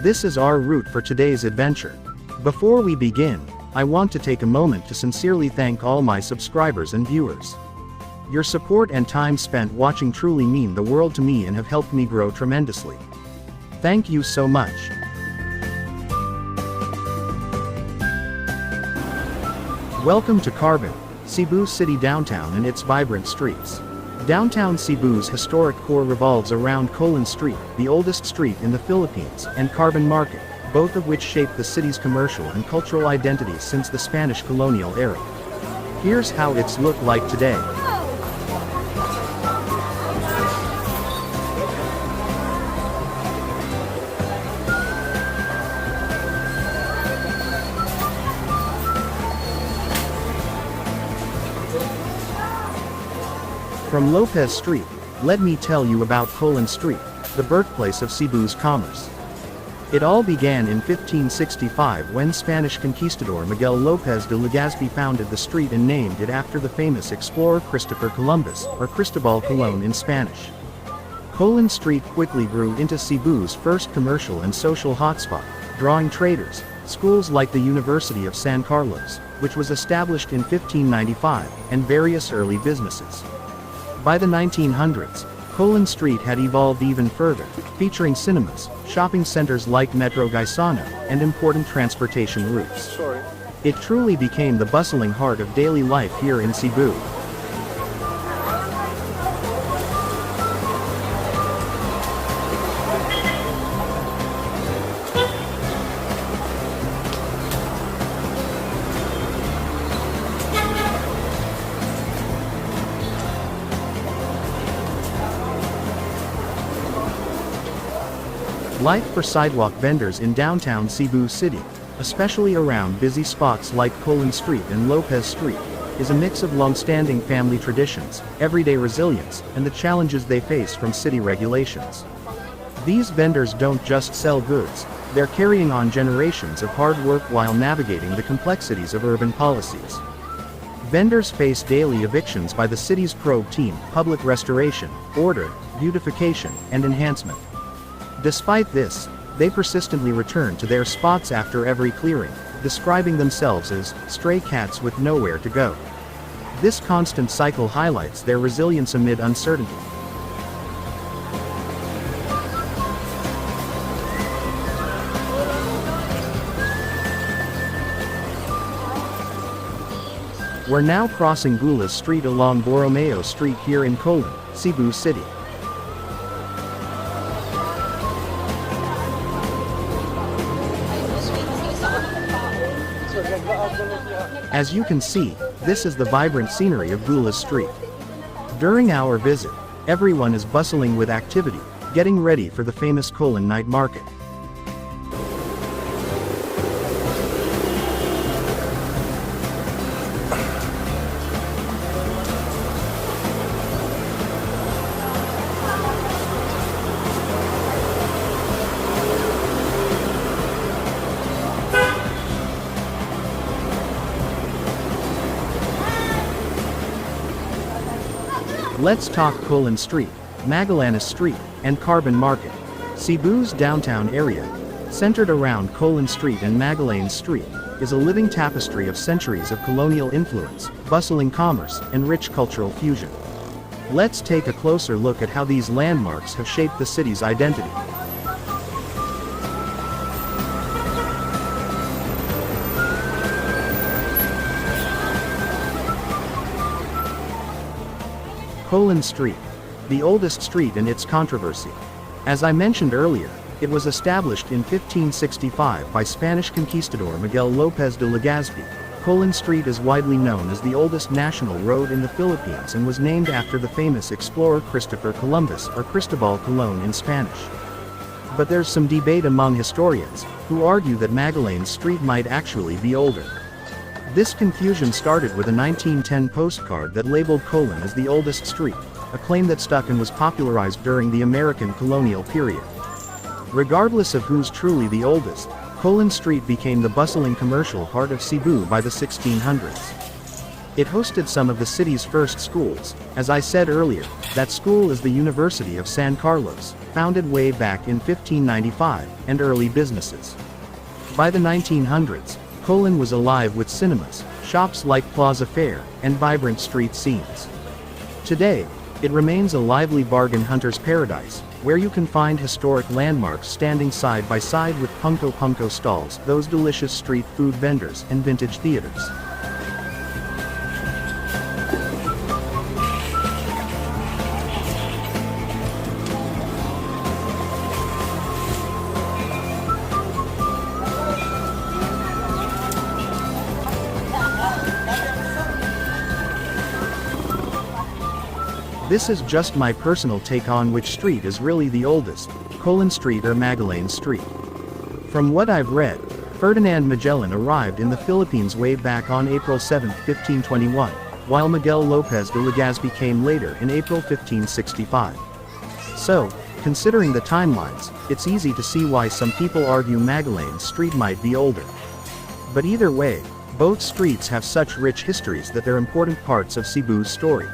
This is our route for today's adventure. Before we begin, I want to take a moment to sincerely thank all my subscribers and viewers. Your support and time spent watching truly mean the world to me and have helped me grow tremendously. Thank you so much. Welcome to Carbon, Cebu City downtown and its vibrant streets. Downtown Cebu's historic core revolves around Colon Street, the oldest street in the Philippines, and Carbon Market, both of which shaped the city's commercial and cultural identity since the Spanish colonial era. Here's how it's looked like today. From Lopez Street, let me tell you about Colon Street, the birthplace of Cebu's commerce. It all began in 1565 when Spanish conquistador Miguel Lopez de Legazpi founded the street and named it after the famous explorer Christopher Columbus, or Cristobal Colon in Spanish. Colon Street quickly grew into Cebu's first commercial and social hotspot, drawing traders, schools like the University of San Carlos, which was established in 1595, and various early businesses. By the 1900s, Colon Street had evolved even further, featuring cinemas, shopping centers like Metro Gaisano, and important transportation routes. It truly became the bustling heart of daily life here in Cebu. Life for sidewalk vendors in downtown Cebu City, especially around busy spots like Colon Street and Lopez Street, is a mix of long-standing family traditions, everyday resilience, and the challenges they face from city regulations. These vendors don't just sell goods, they're carrying on generations of hard work while navigating the complexities of urban policies. Vendors face daily evictions by the city's probe team, public restoration, order, beautification, and enhancement. Despite this, they persistently return to their spots after every clearing, describing themselves as stray cats with nowhere to go. This constant cycle highlights their resilience amid uncertainty. We're now crossing Gulas Street along Borromeo Street here in Colon, Cebu City. As you can see, this is the vibrant scenery of Gulas Street. During our visit, everyone is bustling with activity, getting ready for the famous Colon Night Market. Let's talk Colon Street, Magallanes Street, and Carbon Market. Cebu's downtown area, centered around Colon Street and Magallanes Street, is a living tapestry of centuries of colonial influence, bustling commerce, and rich cultural fusion. Let's take a closer look at how these landmarks have shaped the city's identity. Colon Street, the oldest street and its controversy. As I mentioned earlier, it was established in 1565 by Spanish conquistador Miguel Lopez de Legazpi. Colon Street is widely known as the oldest national road in the Philippines and was named after the famous explorer Christopher Columbus, or Cristobal Colon in Spanish. But there's some debate among historians, who argue that Magallanes Street might actually be older. This confusion started with a 1910 postcard that labeled Colon as the oldest street, a claim that stuck and was popularized during the American colonial period. Regardless of who's truly the oldest, Colon Street became the bustling commercial heart of Cebu by the 1600s. It hosted some of the city's first schools. As I said earlier, that school is the University of San Carlos, founded way back in 1595, and early businesses. By the 1900s, Colon was alive with cinemas, shops like Plaza Fair, and vibrant street scenes. Today, it remains a lively bargain hunter's paradise, where you can find historic landmarks standing side by side with punko stalls, those delicious street food vendors, and vintage theaters. This is just my personal take on which street is really the oldest, Colon Street or Magallanes Street. From what I've read, Ferdinand Magellan arrived in the Philippines way back on April 7, 1521, while Miguel Lopez de Legazpi came later in April 1565. So, considering the timelines, it's easy to see why some people argue Magallanes Street might be older. But either way, both streets have such rich histories that they're important parts of Cebu's story.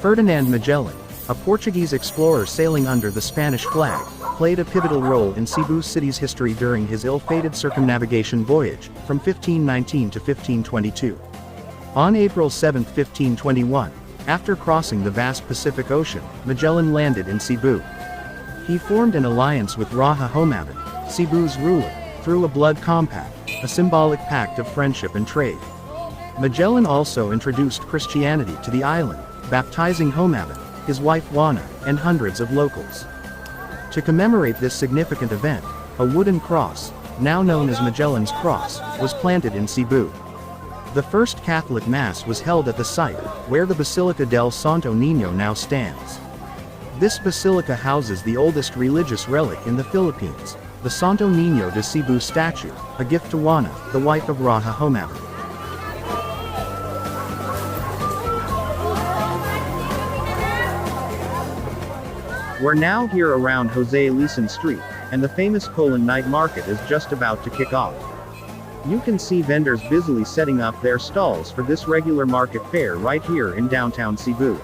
Ferdinand Magellan, a Portuguese explorer sailing under the Spanish flag, played a pivotal role in Cebu City's history during his ill-fated circumnavigation voyage, from 1519 to 1522. On April 7, 1521, after crossing the vast Pacific Ocean, Magellan landed in Cebu. He formed an alliance with Raja Homaban, Cebu's ruler, through a blood compact, a symbolic pact of friendship and trade. Magellan also introduced Christianity to the island, baptizing Homaban, his wife Juana, and hundreds of locals. To commemorate this significant event, a wooden cross, now known as Magellan's Cross, was planted in Cebu. The first Catholic Mass was held at the site, where the Basilica del Santo Niño now stands. This basilica houses the oldest religious relic in the Philippines, the Santo Niño de Cebu statue, a gift to Juana, the wife of Raja Homaban. We're now here around Jose Leeson Street, and the famous Colon Night Market is just about to kick off. You can see vendors busily setting up their stalls for this regular market fair right here in downtown Cebu.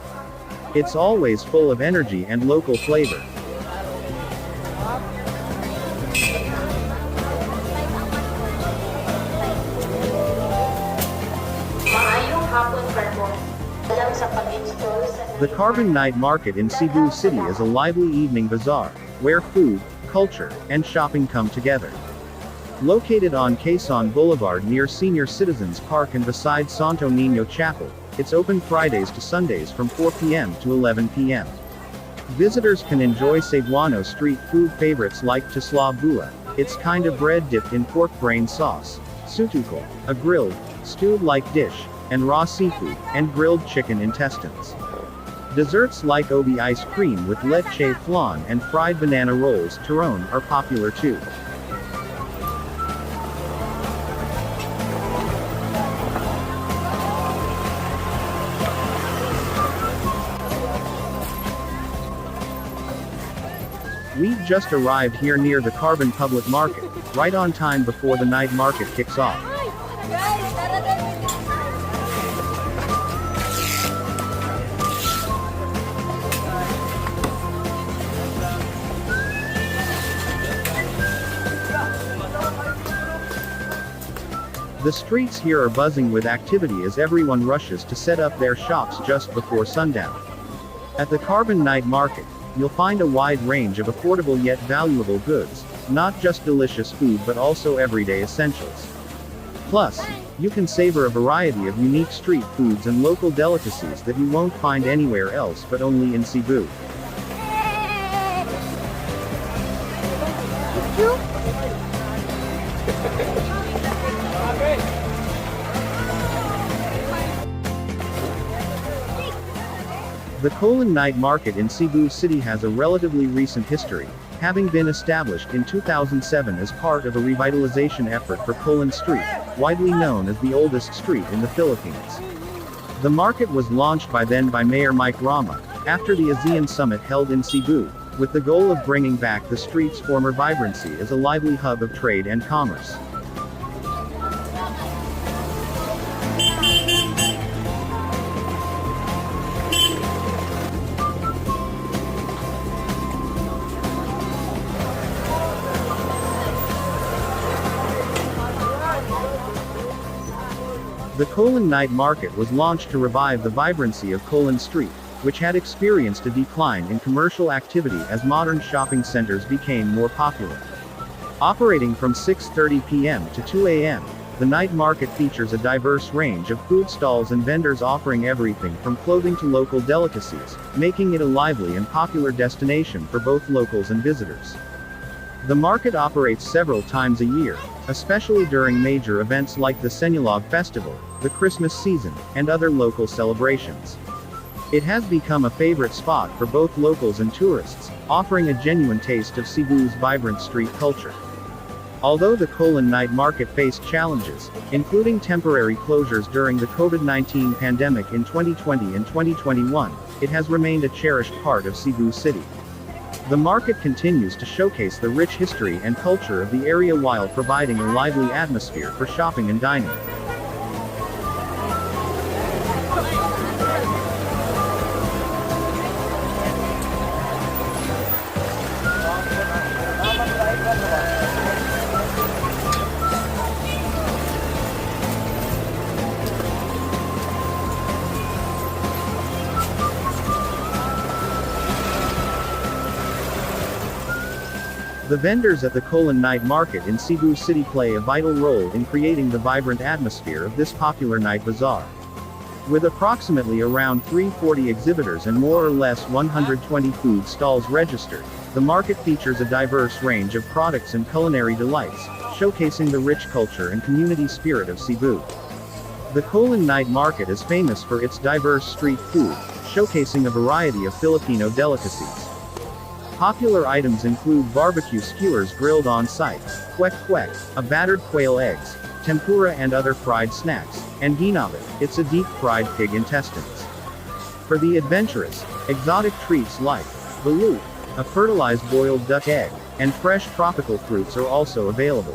It's always full of energy and local flavor. The Carbon Night Market in Cebu City is a lively evening bazaar, where food, culture, and shopping come together. Located on Quezon Boulevard near Senior Citizens Park and beside Santo Niño Chapel, it's open Fridays to Sundays from 4 p.m. to 11 p.m. Visitors can enjoy Cebuano street food favorites like tisla bua, its kind of bread dipped in pork brain sauce, sutukol, a grilled, stewed-like dish, and raw seafood, and grilled chicken intestines. Desserts like obi ice cream with leche flan and fried banana rolls, turon, are popular too. We've just arrived here near the Carbon Public Market, right on time before the night market kicks off. The streets here are buzzing with activity as everyone rushes to set up their shops just before sundown. At the Carbon Night Market, you'll find a wide range of affordable yet valuable goods, not just delicious food but also everyday essentials. Plus, you can savor a variety of unique street foods and local delicacies that you won't find anywhere else but only in Cebu. The Colon Night Market in Cebu City has a relatively recent history, having been established in 2007 as part of a revitalization effort for Colon Street, widely known as the oldest street in the Philippines. The market was launched by Mayor Mike Rama, after the ASEAN Summit held in Cebu, with the goal of bringing back the street's former vibrancy as a lively hub of trade and commerce. The Colon Night Market was launched to revive the vibrancy of Colon Street, which had experienced a decline in commercial activity as modern shopping centers became more popular. Operating from 6:30 p.m. to 2 a.m., the night market features a diverse range of food stalls and vendors offering everything from clothing to local delicacies, making it a lively and popular destination for both locals and visitors. The market operates several times a year, especially during major events like the Senulog Festival, the Christmas season, and other local celebrations. It has become a favorite spot for both locals and tourists, offering a genuine taste of Cebu's vibrant street culture. Although the Colon Night Market faced challenges, including temporary closures during the COVID-19 pandemic in 2020 and 2021, it has remained a cherished part of Cebu City. The market continues to showcase the rich history and culture of the area while providing a lively atmosphere for shopping and dining. The vendors at the Colon Night Market in Cebu City play a vital role in creating the vibrant atmosphere of this popular night bazaar. With approximately around 340 exhibitors and more or less 120 food stalls registered, the market features a diverse range of products and culinary delights, showcasing the rich culture and community spirit of Cebu. The Colon Night Market is famous for its diverse street food, showcasing a variety of Filipino delicacies. Popular items include barbecue skewers grilled on site, kwek-kwek, a battered quail eggs, tempura and other fried snacks, and ginabit, it's a deep-fried pig intestines. For the adventurous, exotic treats like balut, a fertilized boiled duck egg, and fresh tropical fruits are also available.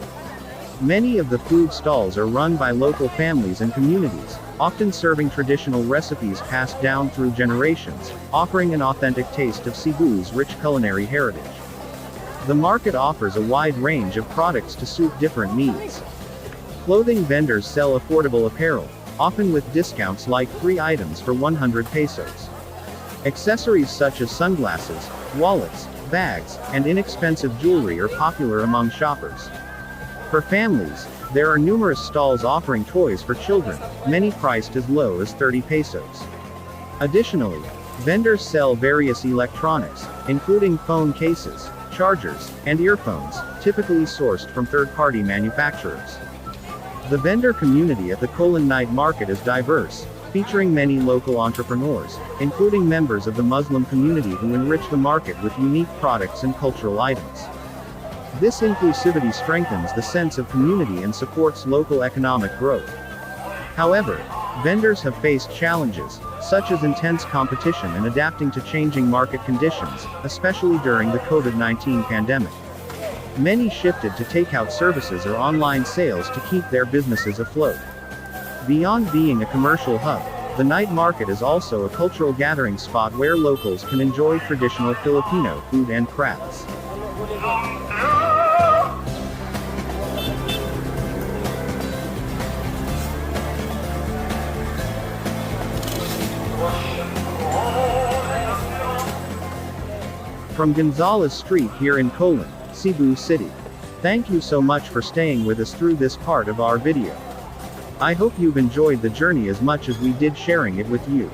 Many of the food stalls are run by local families and communities, often serving traditional recipes passed down through generations, offering an authentic taste of Cebu's rich culinary heritage. The market offers a wide range of products to suit different needs. Clothing vendors sell affordable apparel, often with discounts like 3 items for 100 pesos. Accessories such as sunglasses, wallets, bags, and inexpensive jewelry are popular among shoppers. For families, there are numerous stalls offering toys for children, many priced as low as 30 pesos. Additionally, vendors sell various electronics, including phone cases, chargers, and earphones, typically sourced from third-party manufacturers. The vendor community at the Colon Night Market is diverse, featuring many local entrepreneurs, including members of the Muslim community who enrich the market with unique products and cultural items. This inclusivity strengthens the sense of community and supports local economic growth. However, vendors have faced challenges, such as intense competition and adapting to changing market conditions, especially during the COVID-19 pandemic. Many shifted to takeout services or online sales to keep their businesses afloat. Beyond being a commercial hub, the night market is also a cultural gathering spot where locals can enjoy traditional Filipino food and crafts. From Gonzales Street here in Colon, Cebu City. Thank you so much for staying with us through this part of our video. I hope you've enjoyed the journey as much as we did sharing it with you.